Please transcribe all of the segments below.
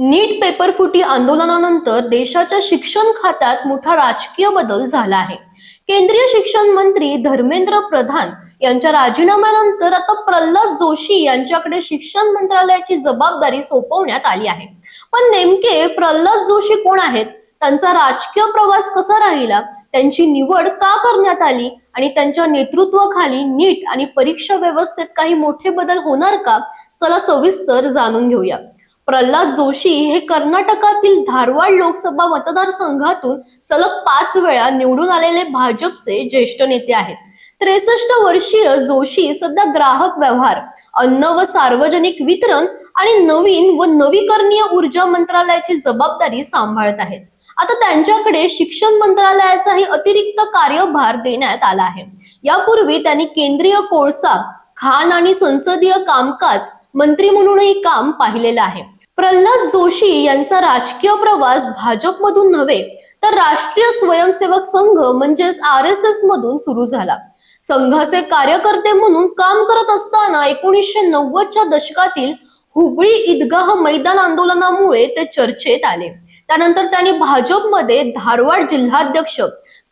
नीट paper फुटी आंदोलनानंतर देशाच्या शिक्षण खात्यात मोठा राजकीय बदल झाला आहे। केंद्रीय शिक्षण मंत्री धर्मेंद्र प्रधान यांच्या राजीनाम्यानंतर आता प्रल्हाद जोशी यांच्याकडे शिक्षण मंत्रालयाची जबाबदारी सोपवण्यात आली आहे। पण नेमके प्रल्हाद जोशी कोण आहेत, त्यांचा राजकीय प्रवास कसा राहिला, त्यांची निवड का करण्यात आली आणि त्यांच्या नेतृत्वाखाली नीट आणि परीक्षा व्यवस्थेत काही मोठे बदल होणार का, चला सविस्तर जाणून घेऊया। प्रल्हाद जोशी हे कर्नाटकातील धारवाड लोकसभा मतदारसंघातून सलग 5 वेळा निवडून आलेले भाजपचे ज्येष्ठ नेते आहेत। 63 वर्षीय जोशी सध्या ग्राहक व्यवहार, अन्न व सार्वजनिक वितरण आणि नवीन व नवीकरणीय ऊर्जा मंत्रालयाची जबाबदारी सांभाळत आहेत। आता त्यांच्याकडे शिक्षण मंत्रालयाचाही अतिरिक्त कार्यभार देण्यात आला आहे। यापूर्वी त्यांनी केंद्रीय कोळसा, खाण आणि संसदीय कामकाज मंत्री म्हणूनही काम पाहिलेलं आहे। प्रल्हाद जोशी यांचा राजकीय प्रवास भाजपमधून नव्हे तर राष्ट्रीय स्वयंसेवक संघ म्हणजेच RSS मधून सुरू झाला। संघाचे कार्यकर्ते म्हणून काम करत असताना 1990च्या दशकातील हुबळी ईदगाह मैदान आंदोलनामुळे ते चर्चेत आले। त्यानंतर त्यांनी भाजपमध्ये धारवाड जिल्हाध्यक्ष,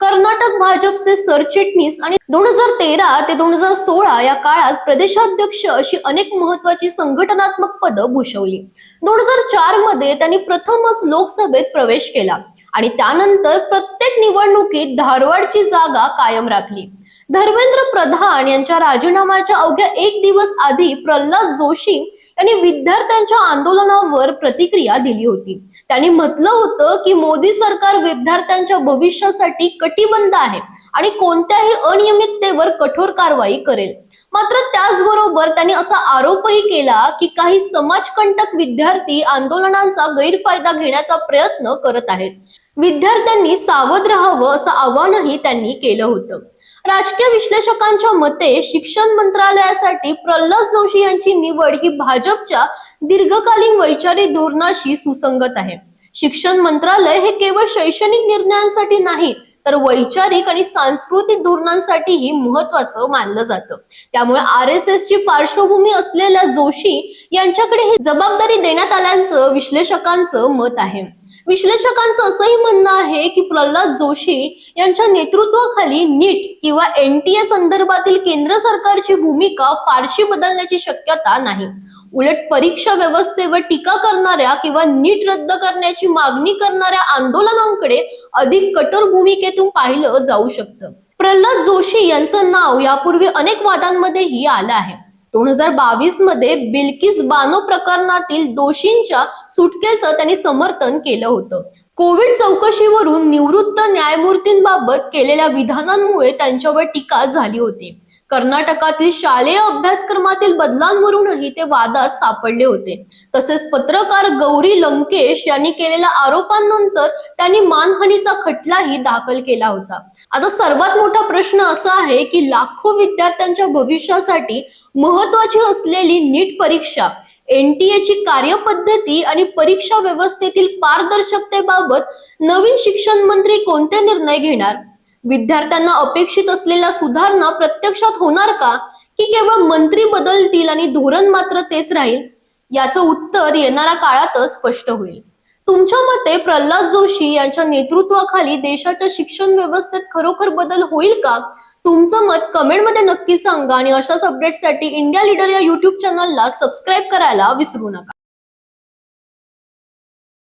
कर्नाटक भाजपचे सरचिटणीस आणि 2013 ते 2016 या काळात प्रदेशाध्यक्ष अशी अनेक महत्त्वाची संघटनात्मक पदं भूषवली। 2004 मध्ये त्यांनी प्रथमच लोकसभेत प्रवेश केला आणि त्यानंतर प्रत्येक निवडणुकीत धारवाडची जागा कायम राखली। धर्मेंद्र प्रधान यांच्या राजीनाम्याच्या अवघ्या 1 दिवस आधी प्रल्हाद जोशी यांनी विद्यार्थ्यांच्या आंदोलनावर प्रतिक्रिया दिली होती। त्यांनी म्हटलं होतं की मोदी सरकार विद्यार्थ्यांच्या भविष्यासाठी कटिबद्ध आहे आणि कोणत्याही अनियमिततेवर कठोर कारवाई करेल। मात्र त्याचबरोबर त्यांनी असा आरोपही केला की काही समाजकंटक विद्यार्थी आंदोलनांचा गैरफायदा घेण्याचा प्रयत्न करत आहेत। विद्यार्थ्यांनी सावध राहावं असं आवाहनही त्यांनी केलं होतं। राजकीय विश्लेषकांच्या मते शिक्षण मंत्रालयासाठी प्रल्हाद जोशी यांची निवड ही भाजपच्या दीर्घकालीन वैचारिक धोरणाशी सुसंगत आहे। शिक्षण मंत्रालय हे केवळ शैक्षणिक निर्णयांसाठी नाही तर वैचारिक आणि सांस्कृतिक धोरणांसाठीही महत्त्वाचं मानलं जातं। त्यामुळे RSS ची पार्श्वभूमी असलेल्या जोशी यांच्याकडे ही जबाबदारी देण्यात आल्याचं विश्लेषकांचं मत आहे। विश्लेषकांचं असंही म्हणणं आहे की प्रल्हाद जोशी यांच्या नेतृत्वाखाली नीट किंवा NTA संदर्भातील केंद्र सरकारची भूमिका फारशी बदलण्याची शक्यता नाही। उलट परीक्षा व्यवस्थेवर टीका करणाऱ्या किंवा नीट रद्द करण्याची मागणी करणाऱ्या आंदोलनांकडे अधिक कठोर भूमिकेतून पाहिलं जाऊ शकतं। प्रल्हाद जोशी यांचं नाव यापूर्वी अनेक वादांमध्येही आलं आहे। 2022 मध्ये बिल्किस बानो प्रकरणातील दोषींच्या सुटकेचं त्यांनी समर्थन केलं होतं। कोविड चौकशीवरून निवृत्त न्यायमूर्तींबाबत केलेल्या विधानांमुळे त्यांच्यावर टीका झाली होती। कर्नाटकातील शालेय अभ्यासक्रमातील बदलांवरूनही ते वादात सापडले होते। तसेच पत्रकार गौरी लंकेश यांनी केलेल्या आरोपांनंतर त्यांनी मानहानीचा खटलाही दाखल केला होता। आता सर्वात मोठा प्रश्न असा आहे की लाखो विद्यार्थ्यांच्या भविष्यासाठी महत्त्वाची असलेली नीट परीक्षा, NTA ची कार्यपद्धती आणि परीक्षा व्यवस्थेतील पारदर्शकतेबाबत नवीन शिक्षण मंत्री कोणते निर्णय घेणार? विद्यार्थ्यांना अपेक्षित असलेल्या सुधारणा प्रत्यक्षात होणार का, की केवळ मंत्री बदलतील आणि धोरण मात्र तेच राहील? याचं उत्तर येणाऱ्या काळातच स्पष्ट होईल। तुमच्या मते प्रल्हाद जोशी यांच्या नेतृत्वाखाली देशाच्या शिक्षण व्यवस्थेत खरोखर बदल होईल का? तुमचं मत कमेंटमध्ये नक्की सांगा आणि अशाच अपडेट्ससाठी इंडिया लीडर या YouTube चॅनलला सबस्क्राईब करायला विसरू नका।